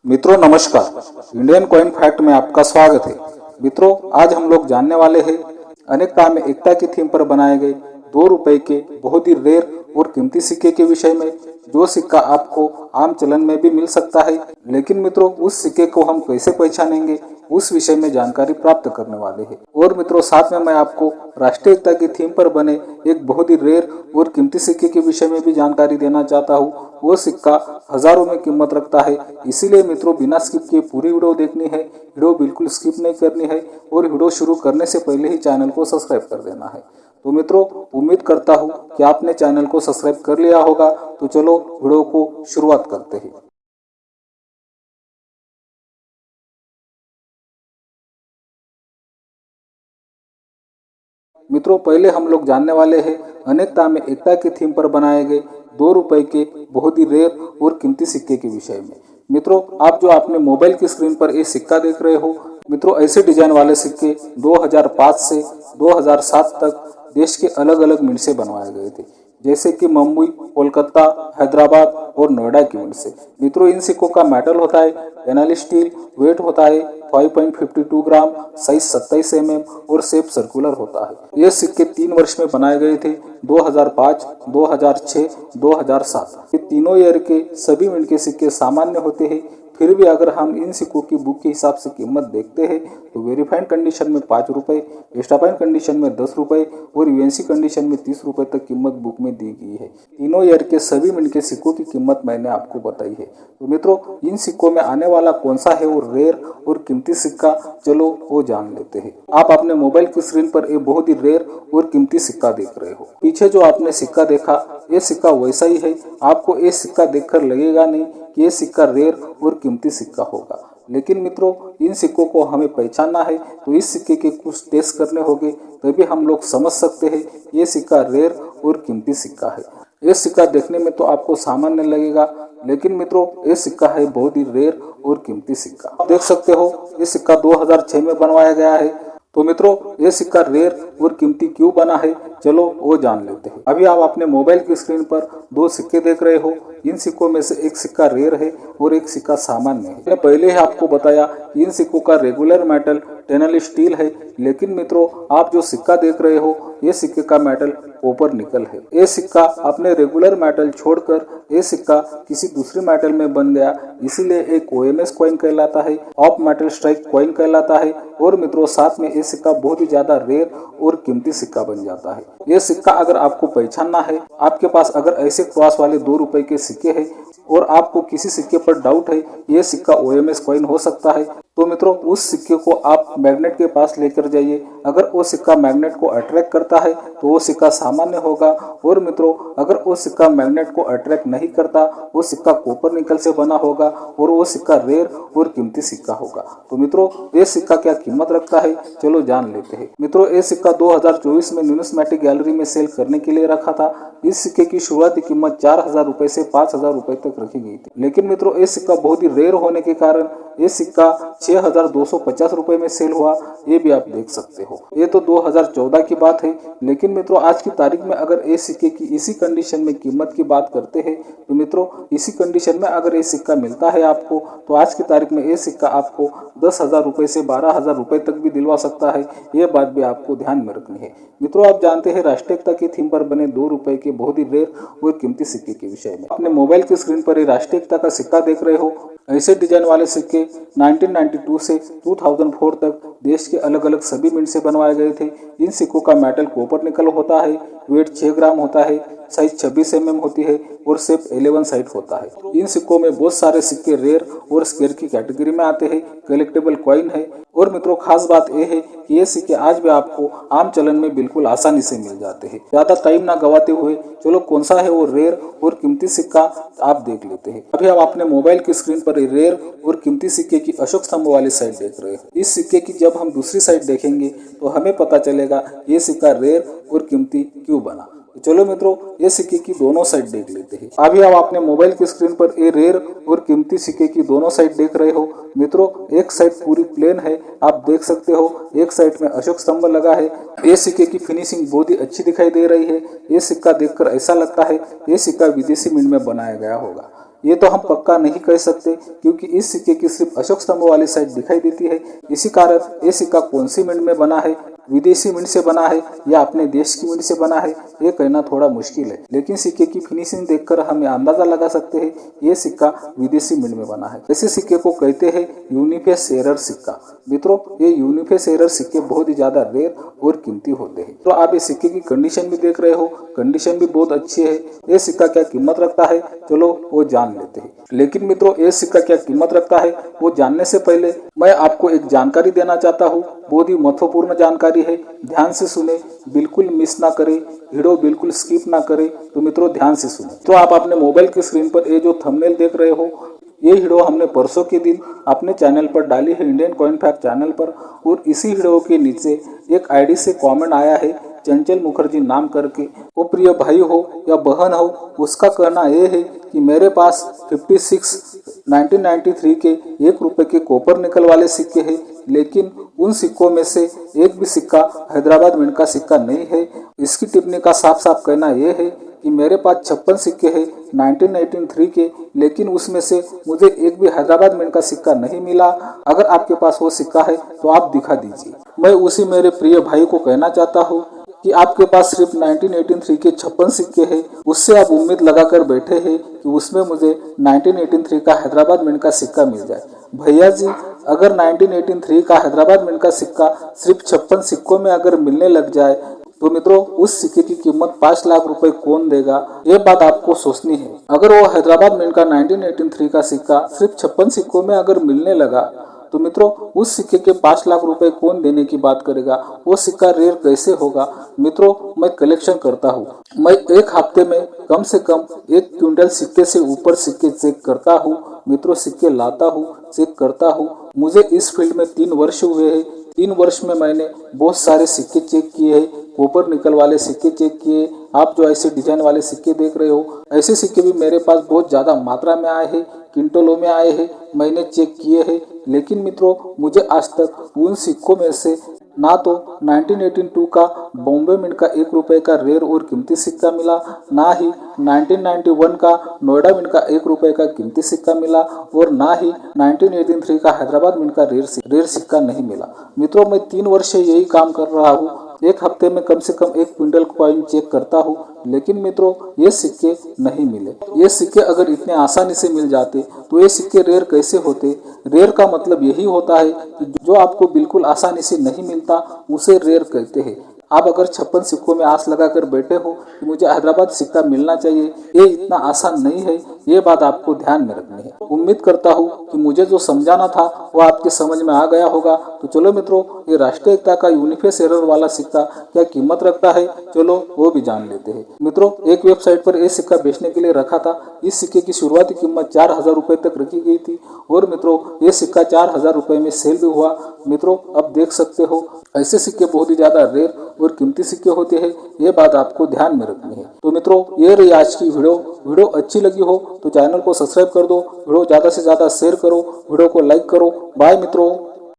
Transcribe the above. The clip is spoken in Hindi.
मित्रों नमस्कार, इंडियन कॉइन फैक्ट में आपका स्वागत है। मित्रों आज हम लोग जानने वाले हैं अनेकता में एकता की थीम पर बनाए गए 2 रुपए के बहुत ही रेयर और कीमती सिक्के के विषय में। जो सिक्का आपको आम चलन में भी मिल सकता है, लेकिन मित्रों उस सिक्के को हम कैसे पहचानेंगे उस विषय में जानकारी प्राप्त करने वाले हैं। और मित्रों साथ में मैं आपको राष्ट्रीय एकता की थीम पर बने एक बहुत ही रेयर और कीमती सिक्के के विषय में भी जानकारी देना चाहता हूँ। वो सिक्का हजारों में कीमत रखता है, इसीलिए मित्रों बिना स्किप किए पूरी वीडियो देखनी है। वीडियो बिल्कुल स्किप नहीं करनी है और वीडियो शुरू करने से पहले ही चैनल को सब्सक्राइब कर देना है। तो मित्रों उम्मीद करता हूँ कि आपने चैनल को सब्सक्राइब कर लिया होगा। तो चलो वीडियो को शुरुआत करते हैं। मित्रों पहले हम लोग जानने वाले हैं अनेकता में एकता की थीम पर बनाए गए 2 रुपए के बहुत ही रेयर और कीमती सिक्के के विषय में। मित्रों आप जो आपने मोबाइल की स्क्रीन पर ये सिक्का देख रहे हो, मित्रों ऐसे डिजाइन वाले सिक्के 2005 से 2007 तक देश के अलग अलग मिंट से बनवाए गए थे, जैसे कि मुंबई, कोलकाता, हैदराबाद और नोएडा की मिंट से। मित्रों इन सिक्कों का मेटल होता है एनालिस स्टील, वेट होता है 5.52 ग्राम, साइज 27 mm और शेप सर्कुलर होता है। ये सिक्के 3 वर्ष में बनाए गए थे, 2005, 2006, 2007। ये तीनों ईयर के सभी मिंट के सिक्के सामान्य होते हैं। फिर भी अगर हम इन सिक्कों की बुक के हिसाब से कीमत देखते हैं तो वेरीफाइड कंडीशन में 5 रुपए, एक्स्ट्राफाइन कंडीशन में 10 रुपए और यूएनसी कंडीशन में 30 रुपए तक कीमत बुक में दी गई है। तीनों ईयर के सभी मिंट के सिक्कों की कीमत मैंने आपको बताई है। तो मित्रों इन सिक्कों में आने वाला कौन सा है वो रेयर और कीमती सिक्का, चलो वो जान लेते हैं। आप अपने मोबाइल की स्क्रीन पर एक बहुत ही रेयर और कीमती सिक्का देख रहे हो। पीछे जो आपने सिक्का देखा ये सिक्का वैसा ही है। आपको ये सिक्का देखकर लगेगा नहीं कि ये सिक्का रेयर और कीमती सिक्का होगा, लेकिन मित्रों इन सिक्कों को हमें पहचानना है तो इस सिक्के के कुछ टेस्ट करने होंगे, तभी हम लोग समझ सकते हैं ये सिक्का रेयर और कीमती सिक्का है। ये सिक्का देखने में तो आपको सामान्य लगेगा, लेकिन मित्रों ये सिक्का है बहुत ही रेयर और कीमती सिक्का। आप देख सकते हो ये सिक्का 2006 में बनवाया गया है। तो मित्रों ये सिक्का रेयर और कीमती क्यों बना है, चलो वो जान लेते हैं। अभी आप अपने मोबाइल की स्क्रीन पर 2 सिक्के देख रहे हो। इन सिक्कों में से एक सिक्का रेयर है और एक सिक्का सामान्य है। मैंने पहले ही आपको बताया इन सिक्कों का रेगुलर मेटल एनालिस स्टील है, लेकिन मित्रों आप जो सिक्का देख रहे हो ये सिक्के का मेटल कॉपर निकल है। ये सिक्का अपने रेगुलर मेटल छोड़कर ये सिक्का किसी दूसरे मेटल में बन गया, इसीलिए एक OMS कॉइन कहलाता है, ऑफ मेटल स्ट्राइक कॉइन कहलाता है। और मित्रों साथ में ये सिक्का बहुत ही ज्यादा रेयर और कीमती सिक्का बन जाता है। ये सिक्का अगर आपको पहचानना है, आपके पास अगर ऐसे क्रॉस वाले 2 रुपए के सिक्के हैं और आपको किसी सिक्के पर डाउट है ये सिक्का OMS कॉइन हो सकता है, तो मित्रों उस सिक्के को आप मैग्नेट के पास लेकर जाइए। अगर वो सिक्का मैग्नेट को अट्रैक्ट करता है तो वो सिक्का सामान्य होगा, और मित्रों अगर वो सिक्का मैग्नेट को अट्रैक्ट नहीं करता वो सिक्का कॉपर निकल से बना होगा और वो सिक्का रेयर और कीमती सिक्का होगा। तो मित्रों ये सिक्का क्या कीमत रखता है, चलो जान लेते हैं। मित्रों ये सिक्का 2024 में न्यूमिस्मेटिक गैलरी में सेल करने के लिए रखा था। इस सिक्के की शुरुआती कीमत 4000 रुपए से 5000 रुपए तक रखी गई थी, लेकिन मित्रों ये सिक्का बहुत ही रेयर होने के कारण ये सिक्का 6250 रुपए में सेल हुआ। ये भी आप देख सकते हो। ये तो 2014 की बात है, लेकिन मित्रों आज की तारीख में अगर ये सिक्के की इसी कंडीशन में कीमत की बात करते हैं तो मित्रों इसी कंडीशन में अगर ये सिक्का मिलता है आपको तो आज की तारीख में ये सिक्का आपको 10,000 रुपए से 12,000 रुपए तक भी दिलवा सकता है। ये बात भी आपको ध्यान में रखनी है। मित्रों आप जानते हैं राष्ट्रीय एकता की थीम पर बने 2 रुपए के बहुत ही रेयर और कीमती सिक्के के विषय में। अपने मोबाइल की स्क्रीन पर ये राष्ट्रीय एकता का सिक्का देख रहे हो। ऐसे डिजाइन वाले सिक्के 1992 से 2004 तक देश के अलग अलग सभी मिंट से बनवाए गए थे। इन सिक्कों का मेटल कॉपर निकल होता है, वेट 6 ग्राम होता है, साइज 26 mm होती है और शेप 11 साइड होता है। इन सिक्कों में बहुत सारे सिक्के रेयर और स्केयर की कैटेगरी में आते हैं, कलेक्टेबल कॉइन है। और मित्रों खास बात यह है कि ये सिक्के आज भी आपको आम चलन में बिल्कुल आसानी से मिल जाते हैं। ज्यादा टाइम ना गवाते हुए चलो कौन सा है वो रेयर और कीमती सिक्का आप देख लेते हैं। अभी आप अपने मोबाइल की स्क्रीन पर रेयर और कीमती सिक्के की अशोक स्तंभ वाली साइड देख रहे हैं। इस सिक्के की जब हम दूसरी साइड देखेंगे तो हमें पता चलेगा ये सिक्का रेयर और कीमती क्यों बना। चलो मित्रों ये सिक्के की दोनों साइड देख लेते हैं। अभी आप अपने मोबाइल की स्क्रीन पर ये रेयर और कीमती सिक्के की दोनों साइड देख रहे हो। मित्रों एक साइड पूरी प्लेन है, आप देख सकते हो, एक साइड में अशोक स्तंभ लगा है। ये सिक्के की फिनिशिंग बहुत ही अच्छी दिखाई दे रही है। ये सिक्का देखकर ऐसा लगता है ये सिक्का विदेशी मिंट में बनाया गया होगा। ये तो हम पक्का नहीं कह सकते, क्योंकि इस सिक्के की सिर्फ अशोक स्तंभ वाली साइड दिखाई देती है। इसी कारण ये सिक्का कौन सी मिंट में बना है, विदेशी मिंट से बना है या अपने देश की मिंट से बना है, ये कहना थोड़ा मुश्किल है। लेकिन सिक्के की फिनिशिंग देखकर हम अंदाजा लगा सकते हैं ये सिक्का विदेशी मिंट में बना है। ऐसे सिक्के को कहते हैं यूनिफेस एरर सिक्का। मित्रों, ये यूनिफेस एरर सिक्के बहुत ही ज्यादा रेयर और कीमती होते हैं। तो आप इस सिक्के की कंडीशन भी देख रहे हो, कंडीशन भी बहुत अच्छी है। ये सिक्का क्या कीमत रखता है, चलो वो जान लेते हैं। लेकिन मित्रों, ये सिक्का क्या कीमत रखता है वो जानने से पहले मैं आपको एक जानकारी देना चाहता हूँ। बहुत ही महत्वपूर्ण जानकारी है, ध्यान से सुने, बिल्कुल मिस ना करे, वीडियो बिल्कुल स्किप ना करे। तो मित्रों ध्यान से सुने। तो आप अपने मोबाइल की स्क्रीन पर ये जो थंबनेल देख रहे हो, ये वीडियो हमने परसों के दिन अपने चैनल पर डाली है, इंडियन कॉइन फैक्ट चैनल पर। और इसी वीडियो के नीचे एक आईडी से कमेंट आया है चंचल मुखर्जी नाम करके। वो प्रिय भाई हो या बहन हो, उसका कहना यह है कि मेरे पास 56 1993 के 1 रुपए के कॉपर निकल वाले सिक्के हैं, लेकिन उन सिक्कों में से एक भी सिक्का हैदराबाद मिंट का सिक्का नहीं है। इसकी टिप्पणी का साफ साफ कहना यह है कि मेरे पास 56 सिक्के हैं 1983 के, लेकिन उसमें से मुझे एक भी हैदराबाद मिंट का सिक्का नहीं मिला। अगर आपके पास वो सिक्का है तो आप दिखा दीजिए। मैं उसी मेरे प्रिय भाई को कहना चाहता हूँ कि आपके पास सिर्फ 1983 के 56 सिक्के हैं, उससे आप उम्मीद लगाकर बैठे हैं कि उसमें मुझे 1983 का हैदराबाद मिंट का सिक्का मिल जाए। भैया जी, अगर 1983 का हैदराबाद मिंट का सिक्का सिर्फ 56 सिक्कों में अगर मिलने लग जाए तो मित्रों उस सिक्के की कीमत 5 लाख रुपए कौन देगा, ये बात आपको सोचनी है। अगर वो हैदराबाद मिंट का 1983 का सिक्का सिर्फ 56 सिक्कों में अगर मिलने लगा तो मित्रों उस सिक्के के 5 लाख रुपए कौन देने की बात करेगा, वो सिक्का रेयर कैसे होगा। मित्रों, मैं कलेक्शन करता हूँ, मैं एक हफ्ते में कम से कम 1 क्विंटल सिक्के से ऊपर सिक्के चेक करता हूँ। मित्रों, सिक्के लाता हूँ, चेक करता हूँ। मुझे इस फील्ड में 3 वर्ष हुए हैं। 3 वर्ष में मैंने बहुत सारे सिक्के चेक किए हैं, कॉपर निकल वाले सिक्के चेक किए। आप जो ऐसे डिजाइन वाले सिक्के देख रहे हो, ऐसे सिक्के भी मेरे पास बहुत ज्यादा मात्रा में आए हैं, क्विंटलों में आए हैं, मैंने चेक किए हैं। लेकिन मित्रों, मुझे आज तक उन सिक्कों में से ना तो 1982 का बॉम्बे मिंट का 1 रुपए का रेयर और कीमती सिक्का मिला, ना ही 1991 का नोएडा मिंट का 1 रुपए का कीमती सिक्का मिला, और ना ही 1983 का हैदराबाद मिंट का रेयर सिक्का नहीं मिला। मित्रों, मैं 3 वर्ष से यही काम कर रहा हूँ। एक हफ्ते में कम से कम 1 क्विंटल कॉइन चेक करता हूँ, लेकिन मित्रों ये सिक्के नहीं मिले। ये सिक्के अगर इतने आसानी से मिल जाते तो ये सिक्के रेयर कैसे होते। रेयर का मतलब यही होता है कि जो आपको बिल्कुल आसानी से नहीं मिलता उसे रेयर कहते हैं। आप अगर 56 सिक्कों में आस लगाकर बैठे हो कि मुझे हैदराबाद सिक्का मिलना चाहिए, ये इतना आसान नहीं है, ये बात आपको ध्यान में रखनी है। उम्मीद करता हूँ कि मुझे जो समझाना था वो आपके समझ में आ गया होगा। तो चलो मित्रों, ये राष्ट्रीय एकता का यूनिफेस एरर वाला सिक्का क्या कीमत रखता है, चलो वो भी जान लेते हैं। मित्रों, एक वेबसाइट पर ये सिक्का बेचने के लिए रखा था। इस सिक्के की शुरुआती कीमत 4000 रुपए तक रखी गई थी, और मित्रों ये सिक्का 4000 रुपए में सेल भी हुआ। मित्रों, अब देख सकते हो ऐसे सिक्के बहुत ही ज्यादा रेयर और कीमती सिक्के होते हैं, ये बात आपको ध्यान में रखनी है। तो मित्रों, ये रही आज की वीडियो अच्छी लगी हो तो चैनल को सब्सक्राइब कर दो, वीडियो ज्यादा से ज्यादा शेयर करो, वीडियो को लाइक करो। बाय मित्रों।